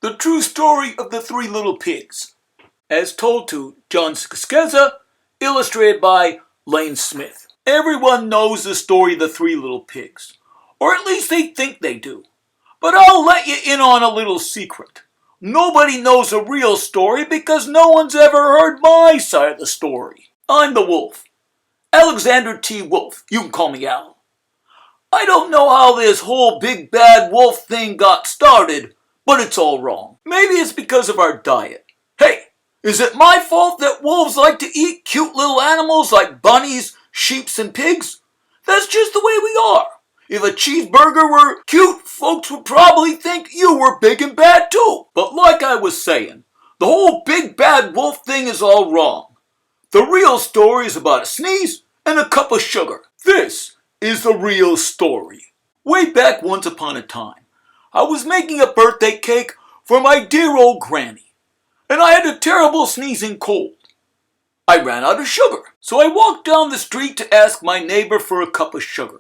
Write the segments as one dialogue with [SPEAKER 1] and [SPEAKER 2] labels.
[SPEAKER 1] The True Story of the Three Little Pigs, as told to John Scieszka, illustrated by Lane Smith. Everyone knows the story of the Three Little Pigs, or at least they think they do. But I'll let you in on a little secret. Nobody knows the real story because no one's ever heard my side of the story. I'm the wolf. Alexander T. Wolf. You can call me Al. I don't know how this whole big bad wolf thing got started, but it's all wrong. Maybe it's because of our diet. Hey, is it my fault that wolves like to eat cute little animals like bunnies, sheep, and pigs? That's just the way we are. If a cheeseburger were cute, folks would probably think you were big and bad too. But like I was saying, the whole big bad wolf thing is all wrong. The real story is about a sneeze and a cup of sugar. This is the real story. Way back once upon a time, I was making a birthday cake for my dear old granny, and I had a terrible sneezing cold. I ran out of sugar, so I walked down the street to ask my neighbor for a cup of sugar.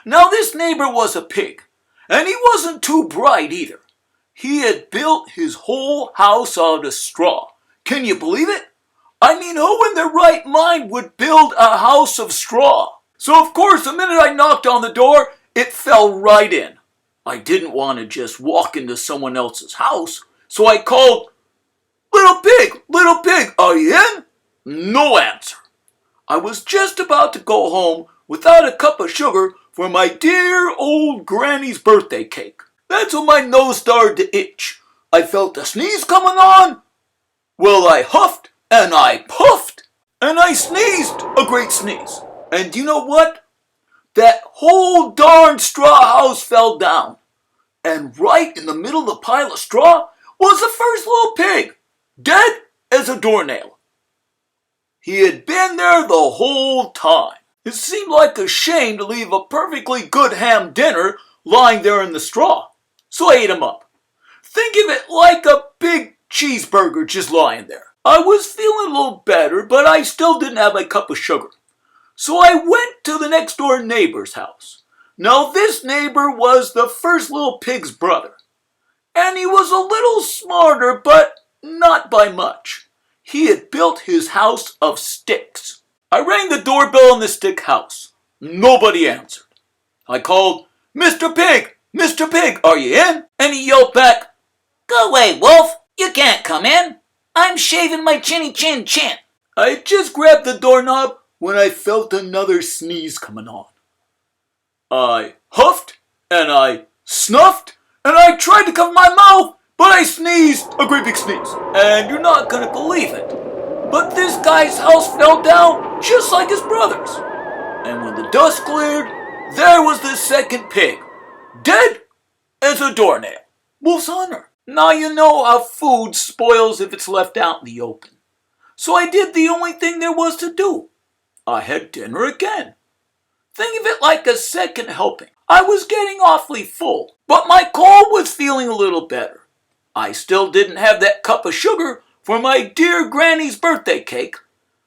[SPEAKER 1] Now this neighbor was a pig, and he wasn't too bright either. He had built his whole house out of straw. Can you believe it? I mean, who in their right mind would build a house of straw? So of course, the minute I knocked on the door, it fell right in. I didn't want to just walk into someone else's house, so I called, little pig, are you in? No answer. I was just about to go home without a cup of sugar for my dear old granny's birthday cake. That's when my nose started to itch. I felt a sneeze coming on. Well, I huffed and I puffed and I sneezed a great sneeze. And you know what? That whole darn straw house fell down. And right in the middle of the pile of straw was the first little pig, dead as a doornail. He had been there the whole time. It seemed like a shame to leave a perfectly good ham dinner lying there in the straw. So I ate him up. Think of it like a big cheeseburger just lying there. I was feeling a little better, but I still didn't have my cup of sugar. So I went to the next door neighbor's house. Now this neighbor was the first little pig's brother. And he was a little smarter, but not by much. He had built his house of sticks. I rang the doorbell in the stick house. Nobody answered. I called, Mr. Pig, are you in? And he yelled back,
[SPEAKER 2] Go away, wolf. You can't come in. I'm shaving my chinny chin chin.
[SPEAKER 1] I had just grabbed the doorknob when I felt another sneeze coming on. I huffed and I snuffed and I tried to cover my mouth, but I sneezed a great big sneeze. And you're not going to believe it, but this guy's house fell down just like his brother's. And when the dust cleared, there was the second pig, dead as a doornail. Wolf's honor. Now you know how food spoils if it's left out in the open. So I did the only thing there was to do. I had dinner again. Think of it like a second helping. I was getting awfully full, but my cold was feeling a little better. I still didn't have that cup of sugar for my dear granny's birthday cake,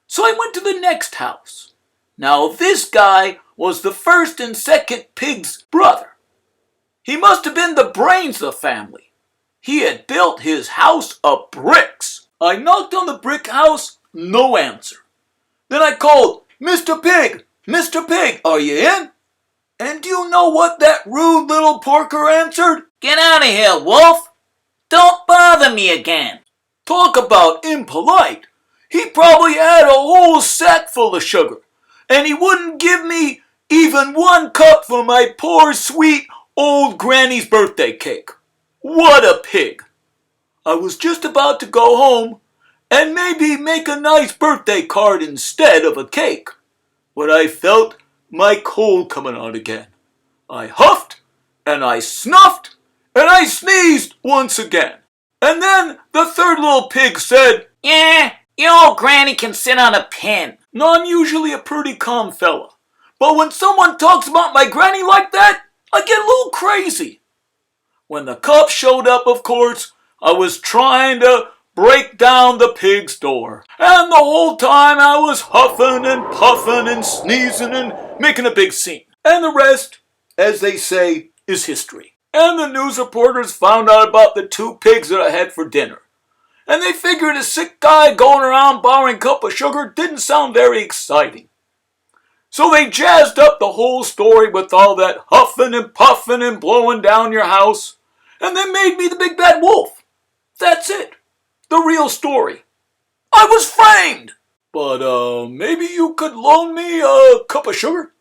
[SPEAKER 1] so I went to the next house. Now this guy was the first and second pig's brother. He must have been the brains of the family. He had built his house of bricks. I knocked on the brick house, no answer. Then I called, Mr. Pig, are you in? And do you know what that rude little porker answered?
[SPEAKER 2] Get out of here, wolf. Don't bother me again.
[SPEAKER 1] Talk about impolite. He probably had a whole sack full of sugar, and he wouldn't give me even one cup for my poor, sweet, old granny's birthday cake. What a pig. I was just about to go home and maybe make a nice birthday card instead of a cake, but I felt my cold coming on again. I huffed and I snuffed and I sneezed once again. And then the third little pig said,
[SPEAKER 2] Yeah, your old granny can sit on a pin.
[SPEAKER 1] Now I'm usually a pretty calm fella, but when someone talks about my granny like that, I get a little crazy. When the cops showed up, of course, I was trying to break down the pig's door. And the whole time I was huffing and puffing and sneezing and making a big scene. And the rest, as they say, is history. And the news reporters found out about the 2 pigs that I had for dinner. And they figured a sick guy going around borrowing a cup of sugar didn't sound very exciting. So they jazzed up the whole story with all that huffing and puffing and blowing down your house. And they made me the big bad wolf. That's it. The real story. I was framed. But maybe you could loan me a cup of sugar?